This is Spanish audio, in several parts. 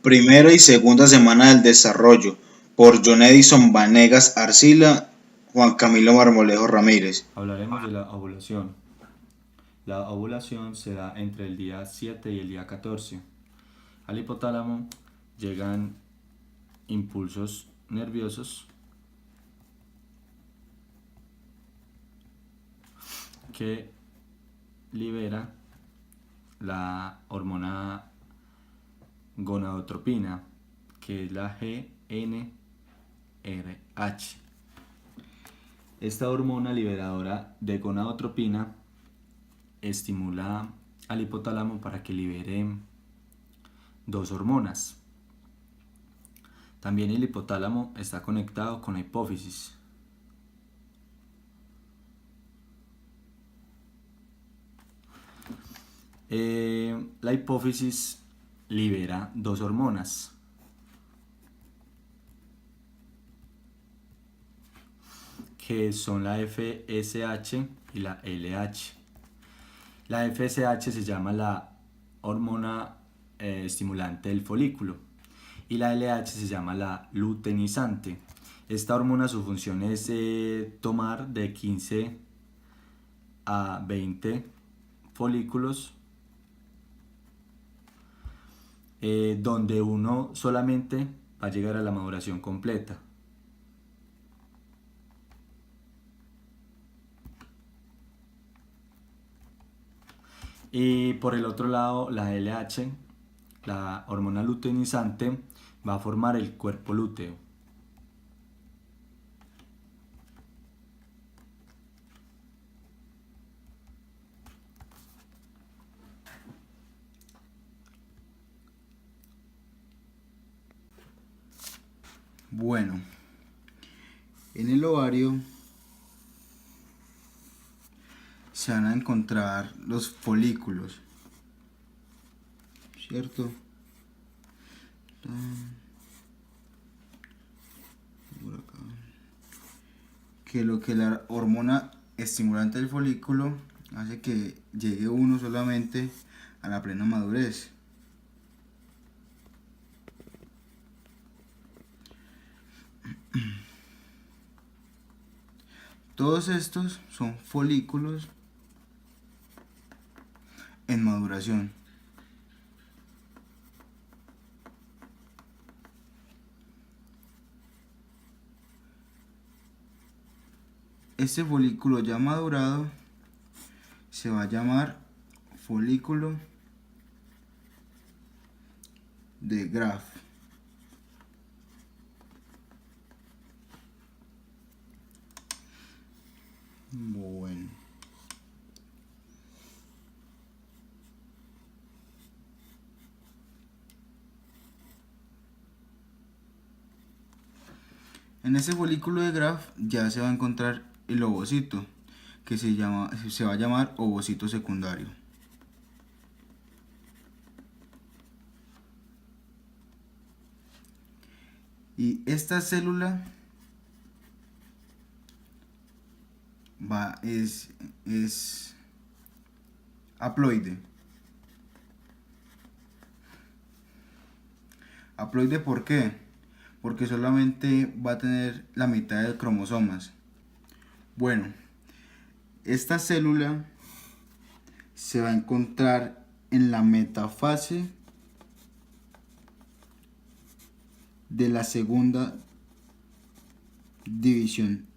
Primera y segunda semana del desarrollo, por John Edison Vanegas Arcila, Juan Camilo Marmolejo Ramírez. Hablaremos de la ovulación. La ovulación se da entre el día 7 y el día 14. Al hipotálamo llegan impulsos nerviosos que libera la hormona gonadotropina, que es la GnRH. Esta hormona liberadora de gonadotropina estimula al hipotálamo para que libere dos hormonas. También el hipotálamo está conectado con la hipófisis. La hipófisis libera dos hormonas, que son la FSH y la LH. La FSH se llama la hormona estimulante del folículo y la LH se llama la luteinizante. Esta hormona, su función es tomar de 15 a 20 folículos, donde uno solamente va a llegar a la maduración completa. Y por el otro lado, la LH, la hormona luteinizante, va a formar el cuerpo lúteo. Bueno, en el ovario se van a encontrar los folículos, ¿cierto? Que lo que la hormona estimulante del folículo hace que llegue uno solamente a la plena madurez. Todos estos son folículos en maduración. Este folículo ya madurado se va a llamar folículo de Graf. Bueno. En ese folículo de Graf ya se va a encontrar el ovocito, que se va a llamar ovocito secundario. Y esta célula es haploide. ¿Haploide por qué? Porque solamente va a tener la mitad de cromosomas. Bueno, esta célula se va a encontrar en la metafase de la segunda división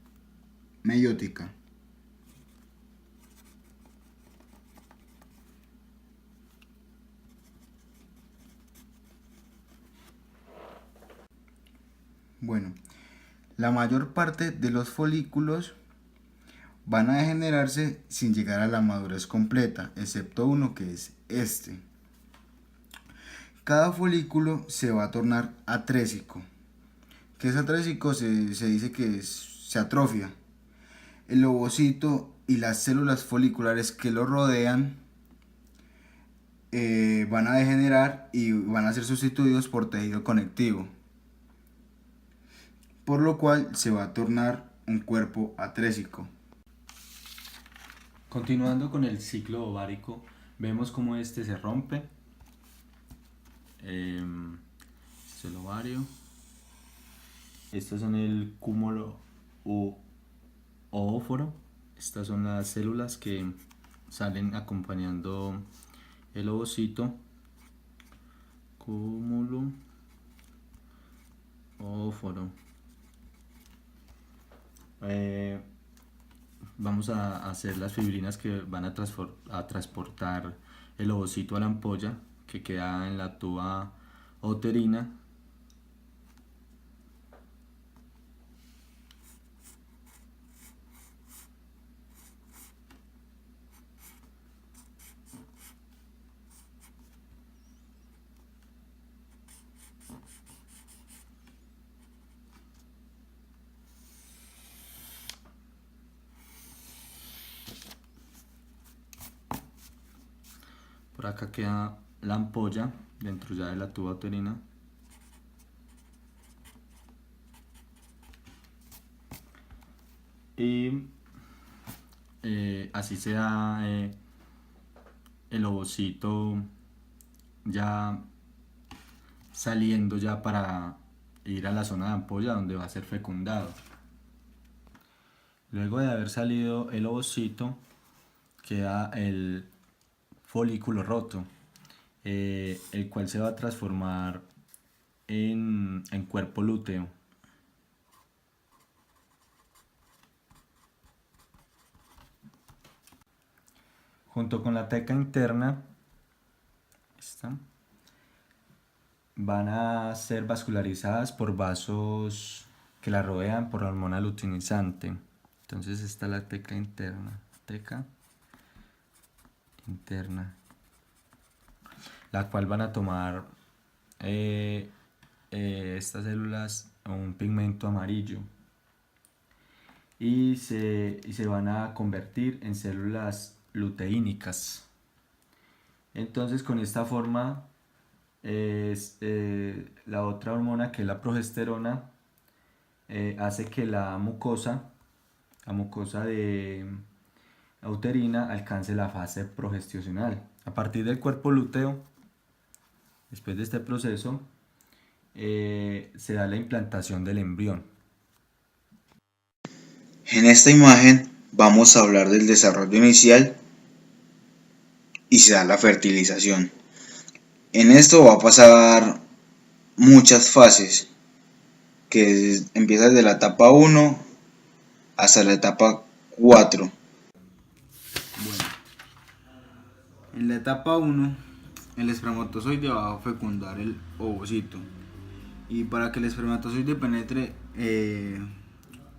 meiótica. Bueno, la mayor parte de los folículos van a degenerarse sin llegar a la madurez completa, excepto uno, que es este. Cada folículo se va a tornar atrésico. ¿Qué es atrésico? Se dice que se atrofia. El ovocito y las células foliculares que lo rodean van a degenerar y van a ser sustituidos por tejido conectivo, por lo cual se va a tornar un cuerpo atrésico. Continuando con el ciclo ovárico, vemos cómo este se rompe. ovario. Estos son el cúmulo u oóforo. Estas son las células que salen acompañando el ovocito. Cúmulo oóforo. Vamos a hacer las fibrinas que van a transportar el ovocito a la ampolla que queda en la tuba uterina. Por acá queda la ampolla dentro ya de la tuba uterina. Y así se da el ovocito ya saliendo ya para ir a la zona de ampolla donde va a ser fecundado. Luego de haber salido el ovocito queda el folículo roto, el cual se va a transformar en cuerpo lúteo. Junto con la teca interna, van a ser vascularizadas por vasos que la rodean por la hormona luteinizante. Entonces está la teca interna, la cual van a tomar estas células un pigmento amarillo y se van a convertir en células luteínicas. Entonces con esta forma la otra hormona, que es la progesterona, hace que la mucosa de uterina alcance la fase progestacional. A partir del cuerpo lúteo, después de este proceso, se da la implantación del embrión. En esta imagen vamos a hablar del desarrollo inicial y se da la fertilización. En esto va a pasar muchas fases, que empieza desde la etapa 1 hasta la etapa 4. Bueno, en la etapa 1, el espermatozoide va a fecundar el ovocito. Y para que el espermatozoide penetre,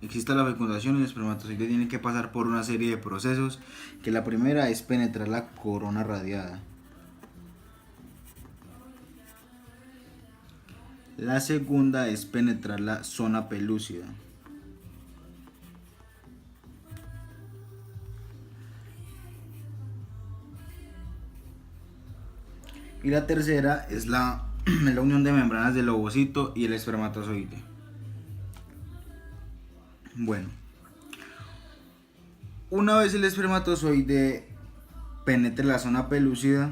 exista la fecundación, el espermatozoide tiene que pasar por una serie de procesos, que la primera es penetrar la corona radiada. La segunda es penetrar la zona pelúcida. Y la tercera es la unión de membranas del ovocito y el espermatozoide. Bueno, una vez el espermatozoide penetre la zona pelúcida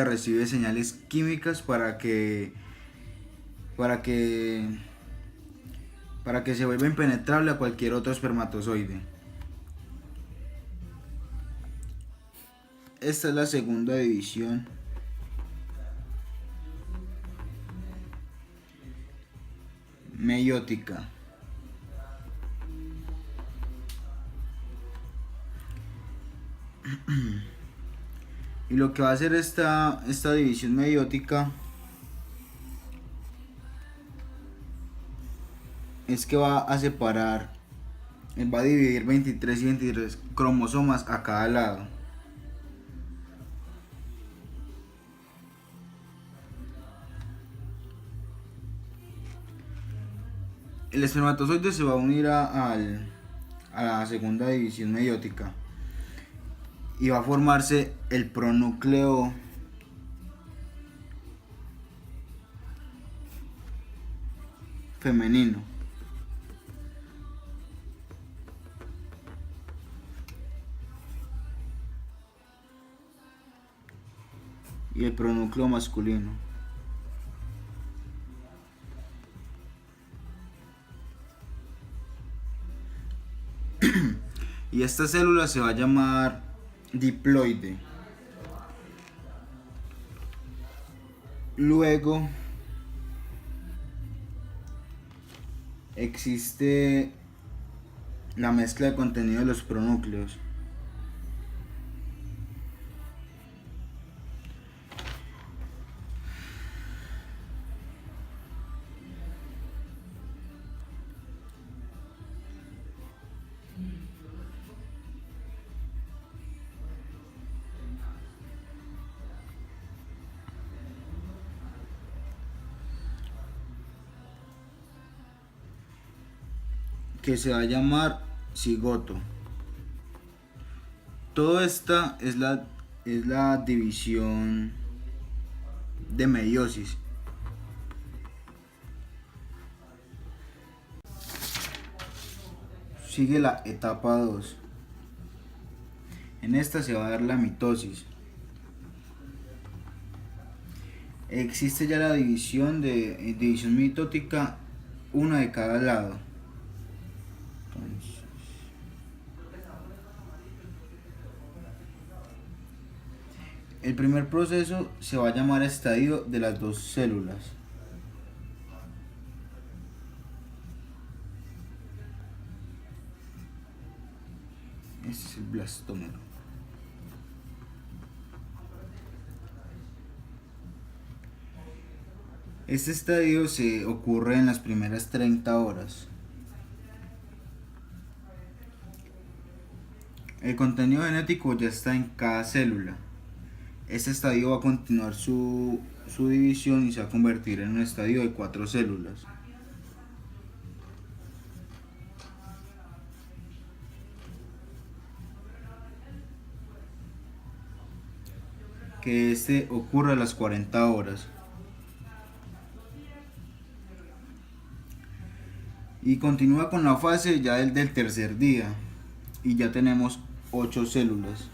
recibe señales químicas para que se vuelva impenetrable a cualquier otro espermatozoide. Esta es la segunda división meiótica. Y lo que va a hacer esta división meiótica es que va a separar, va a dividir 23 y 23 cromosomas a cada lado. El espermatozoide se va a unir a la segunda división meiótica y va a formarse el pronúcleo femenino. Y el pronúcleo masculino. Y esta célula se va a llamar diploide. Luego existe la mezcla de contenido de los pronúcleos. Que se va a llamar cigoto. Todo esta es la división de meiosis. Sigue la etapa 2. En esta se va a dar la mitosis. Existe ya la división mitótica, una de cada lado. Entonces, el primer proceso se va a llamar estadio de las dos células. Este es el blastómero. Este estadio se ocurre en las primeras 30 horas. El contenido genético ya está en cada célula. Este estadio va a continuar su división y se va a convertir en un estadio de 4 células. Que este ocurre a las 40 horas. Y continúa con la fase ya del tercer día. Y ya tenemos 8 células.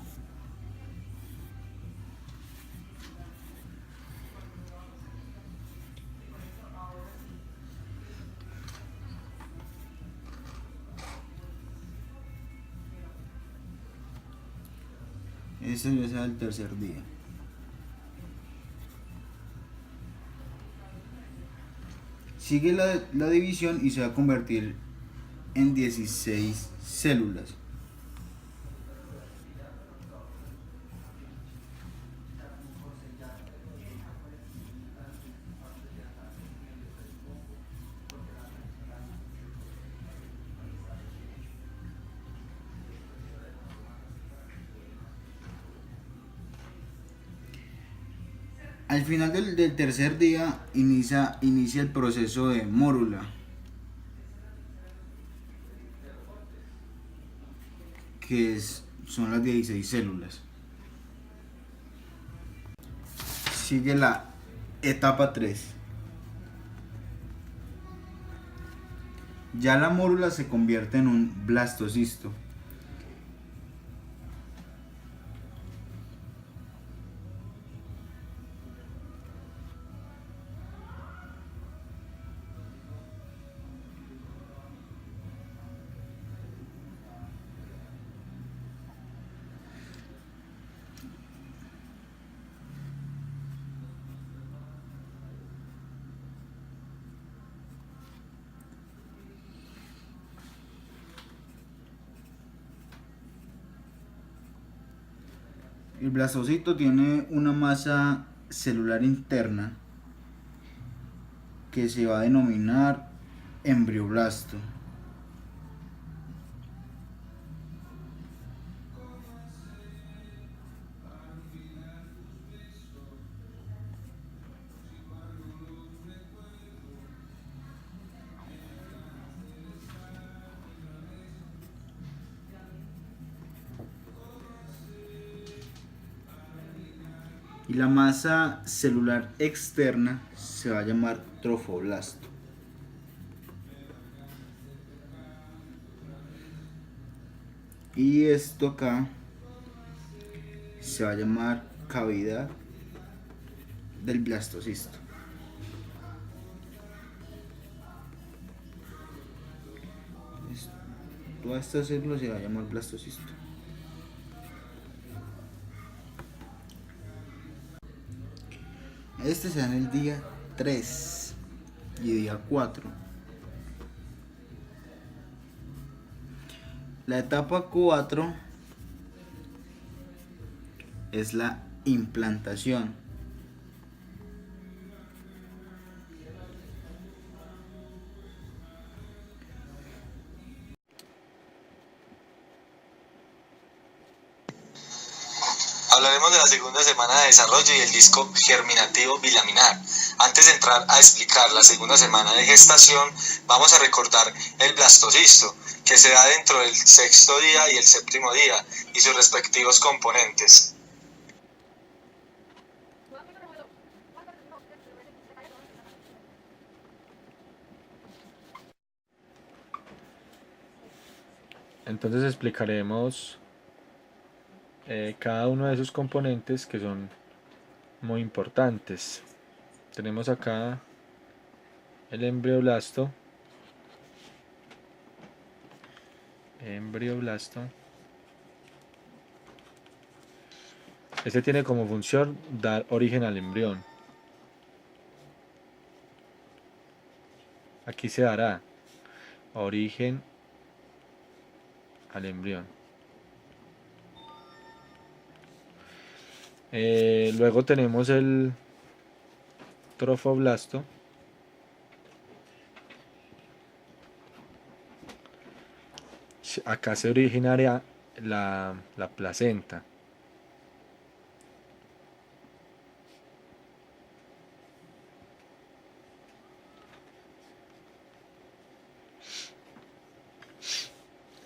Ese ya será el tercer día. Sigue la división y se va a convertir en 16 células. Al final del tercer día inicia el proceso de mórula, que son las 16 células. Sigue la etapa 3. Ya la mórula se convierte en un blastocisto. El blastocito tiene una masa celular interna que se va a denominar embrioblasto. Y la masa celular externa se va a llamar trofoblasto. Y esto acá se va a llamar cavidad del blastocisto. toda esta célula se va a llamar blastocisto. Este se da en el día 3 y día 4. La etapa 4 es la implantación. Hablaremos de la segunda semana de desarrollo y el disco germinativo bilaminar. Antes de entrar a explicar la segunda semana de gestación, vamos a recordar el blastocisto, que se da dentro del sexto día y el séptimo día, y sus respectivos componentes. Entonces explicaremos cada uno de sus componentes, que son muy importantes. Tenemos acá el embrioblasto. Este tiene como función dar origen al embrión. Aquí se dará origen al embrión. Luego tenemos el trofoblasto. Acá se originaría la placenta.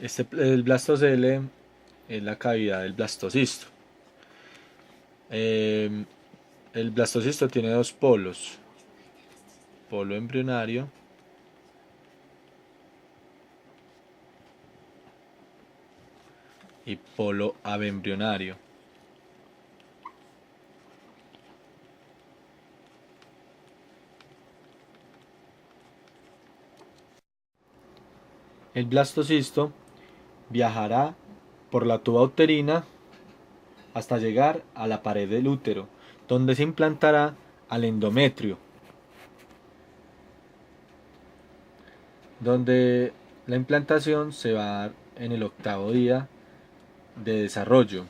El blastocele es la cavidad del blastocisto. El blastocisto tiene dos polos: polo embrionario y polo abembrionario. El blastocisto viajará por la tuba uterina hasta llegar a la pared del útero, donde se implantará al endometrio, donde la implantación se va a dar en el octavo día de desarrollo.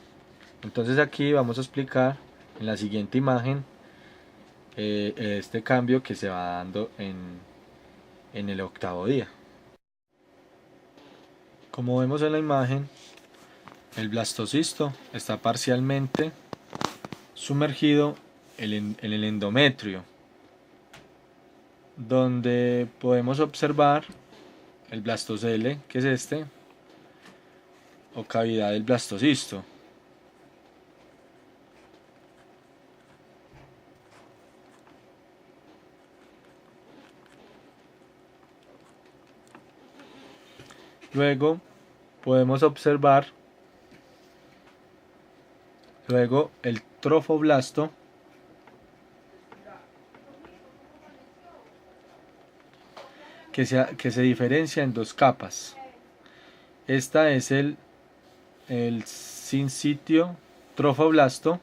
Entonces aquí vamos a explicar en la siguiente imagen este cambio que se va dando en el octavo día. Como vemos en la imagen, el blastocisto está parcialmente sumergido en el endometrio, donde podemos observar el blastocele, que es este, o cavidad del blastocisto. Luego podemos observar el trofoblasto, que se diferencia en dos capas. Esta es el sincitio trofoblasto,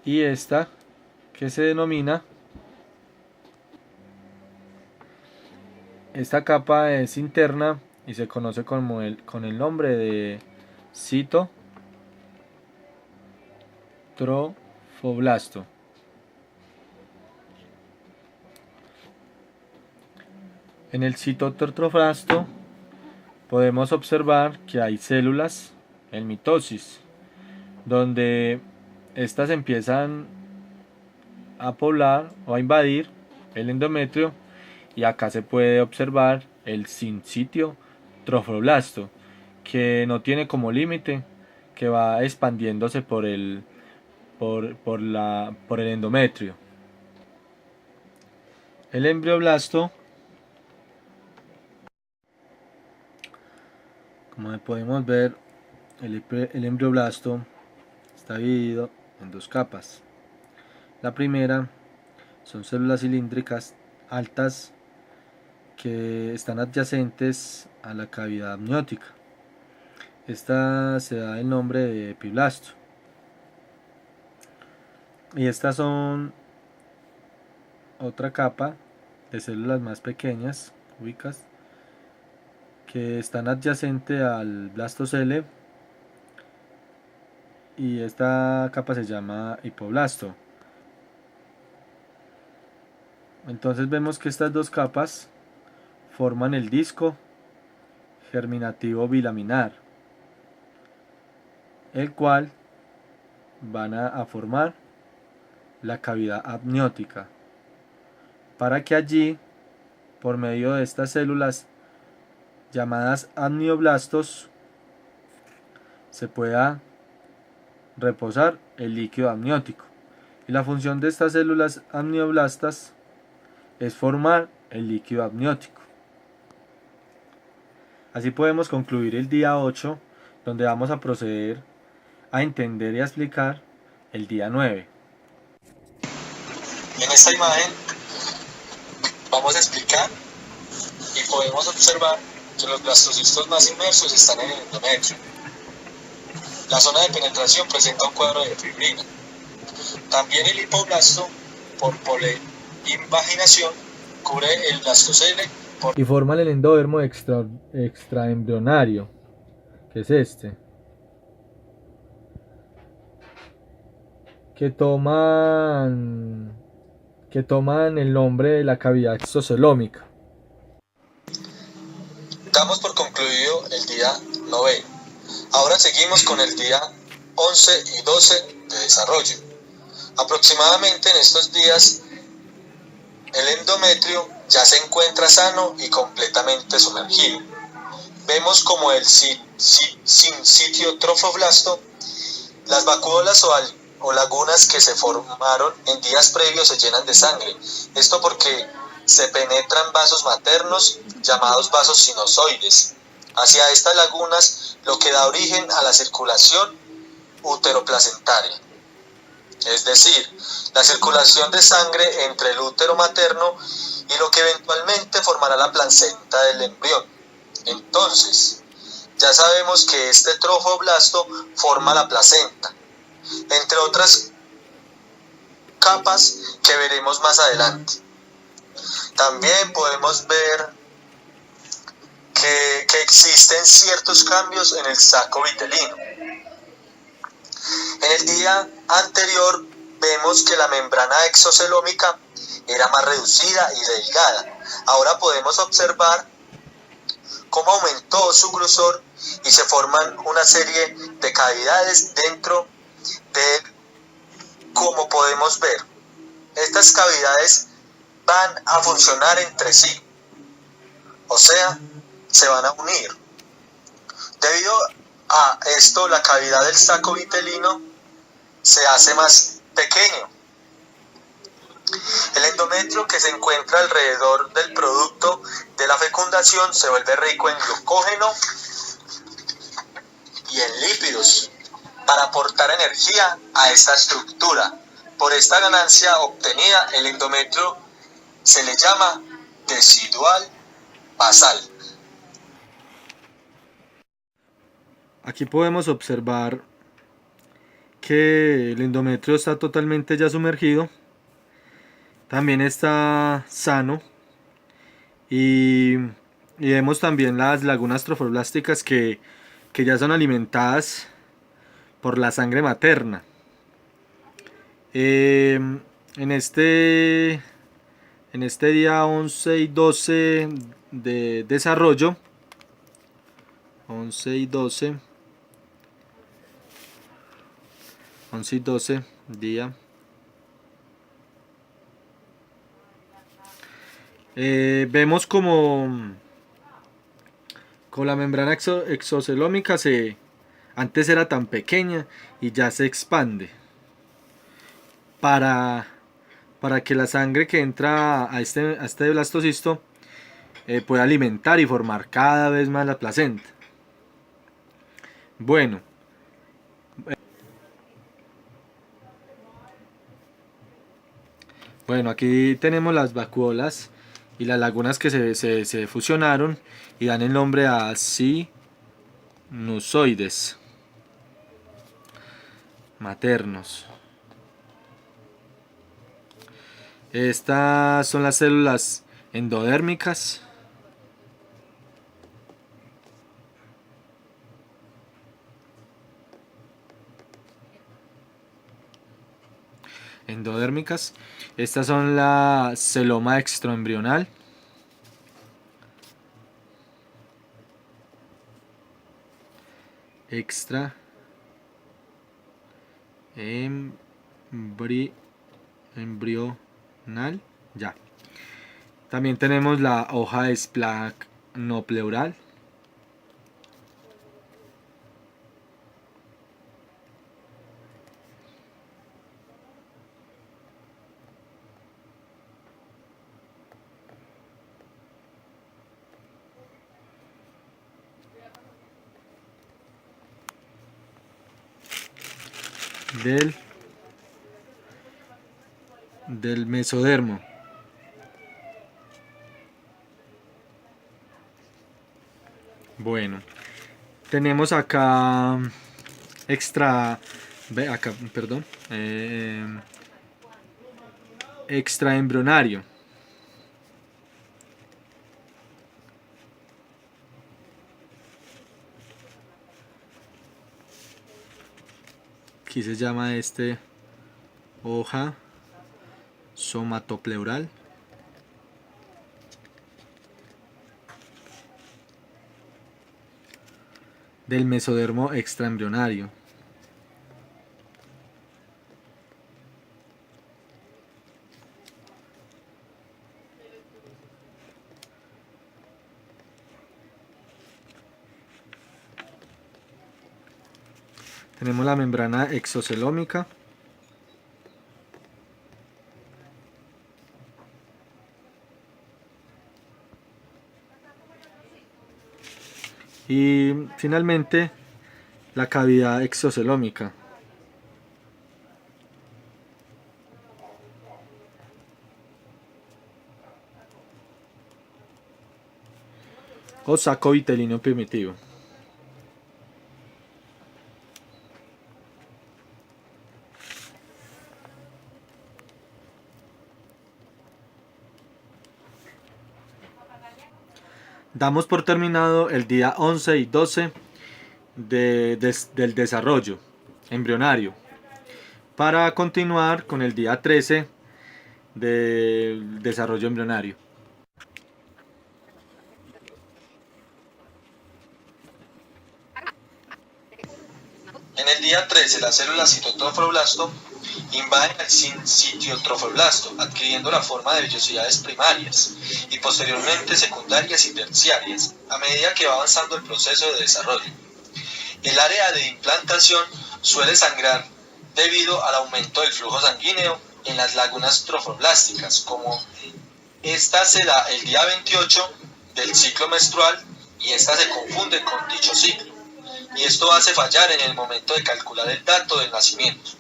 y esta que se denomina, esta capa es interna y se conoce con el nombre de citotrofoblasto. En el citotrofoblasto podemos observar que hay células en mitosis, donde estas empiezan a poblar o a invadir el endometrio, y acá se puede observar el sincitio trofoblasto, que no tiene como límite, que va expandiéndose por el endometrio. El embrioblasto, como podemos ver el embrioblasto está dividido en dos capas. La primera son células cilíndricas altas que están adyacentes a la cavidad amniótica. Esta se da el nombre de epiblasto. Y estas son otra capa de células más pequeñas, cúbicas, que están adyacentes al blastocele, y esta capa se llama hipoblasto. Entonces vemos que estas dos capas forman el disco germinativo bilaminar, el cual van a formar la cavidad amniótica, para que allí, por medio de estas células llamadas amnioblastos, se pueda reposar el líquido amniótico. Y la función de estas células amnioblastas es formar el líquido amniótico. Así podemos concluir el día 8, donde vamos a proceder a entender y a explicar el día 9. En esta imagen vamos a explicar y podemos observar que los blastocistos más inmersos están en el endometrio. La zona de penetración presenta un cuadro de fibrina. También el hipoblasto, por poliinvaginación, cubre el blastocele y forman el endodermo extraembrionario, que es este, que toman el nombre de la cavidad exocelómica. Damos por concluido el día 9. Ahora seguimos con el día 11 y 12 de desarrollo. Aproximadamente en estos días el endometrio ya se encuentra sano y completamente sumergido. Vemos como el sin sitio trofoblasto, las vacuolas o lagunas que se formaron en días previos se llenan de sangre. Esto porque se penetran vasos maternos llamados vasos sinusoides hacia estas lagunas, lo que da origen a la circulación uteroplacentaria. Es decir, la circulación de sangre entre el útero materno y lo que eventualmente formará la placenta del embrión. Entonces, ya sabemos que este trofoblasto forma la placenta, entre otras capas que veremos más adelante. También podemos ver que existen ciertos cambios en el saco vitelino. En el día anterior vemos que la membrana exocelómica era más reducida y delgada. Ahora podemos observar cómo aumentó su grosor y se forman una serie de cavidades dentro de él, como podemos ver. Estas cavidades van a funcionar entre sí, o sea, se van a unir. Debido a esto, la cavidad del saco vitelino se hace más pequeño. El endometrio, que se encuentra alrededor del producto de la fecundación, se vuelve rico en glucógeno y en lípidos para aportar energía a esta estructura. Por esta ganancia obtenida, el endometrio se le llama tecidual basal. Aquí podemos observar que el endometrio está totalmente ya sumergido, también está sano, y vemos también las lagunas trofoblásticas que ya son alimentadas por la sangre materna. En este día 11 y 12 de desarrollo, 11 y 12 día, vemos como la membrana exocelómica antes era tan pequeña y ya se expande para que la sangre que entra a este blastocisto pueda alimentar y formar cada vez más la placenta. Bueno, aquí tenemos las vacuolas y las lagunas que se fusionaron y dan el nombre a sinusoides maternos. Estas son las células endodérmicas. Estas son la celoma extraembrional. Embrional, ya. También tenemos la hoja esplanopleural. Del mesodermo. Bueno, tenemos acá extraembrionario. Aquí se llama hoja somatopleural. Del mesodermo extraembrionario. Tenemos la membrana exocelómica. Y finalmente la cavidad exocelómica. O saco vitelino primitivo. Damos por terminado el día 11 y 12 del desarrollo embrionario, para continuar con el día 13 del desarrollo embrionario. En el día 13, las células citotrofoblasto invaden el sitio trofoblasto, adquiriendo la forma de vellosidades primarias y posteriormente secundarias y terciarias, a medida que va avanzando el proceso de desarrollo. El área de implantación suele sangrar debido al aumento del flujo sanguíneo en las lagunas trofoblásticas, como esta se da el día 28 del ciclo menstrual y esta se confunde con dicho ciclo, y esto hace fallar en el momento de calcular el dato del nacimiento.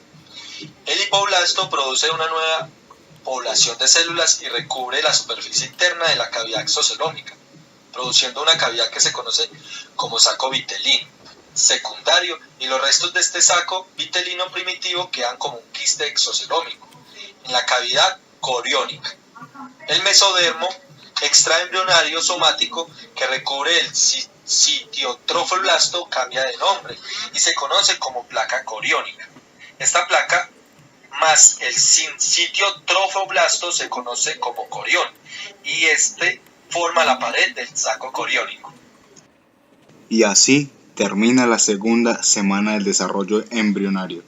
El hipoblasto produce una nueva población de células y recubre la superficie interna de la cavidad exocelómica, produciendo una cavidad que se conoce como saco vitelino secundario, y los restos de este saco vitelino primitivo quedan como un quiste exocelómico en la cavidad coriónica. El mesodermo extraembrionario somático que recubre el sitio trofoblasto cambia de nombre y se conoce como placa coriónica. Esta placa más el sitio trofoblasto se conoce como corión, y este forma la pared del saco coriónico. Y así termina la segunda semana del desarrollo embrionario.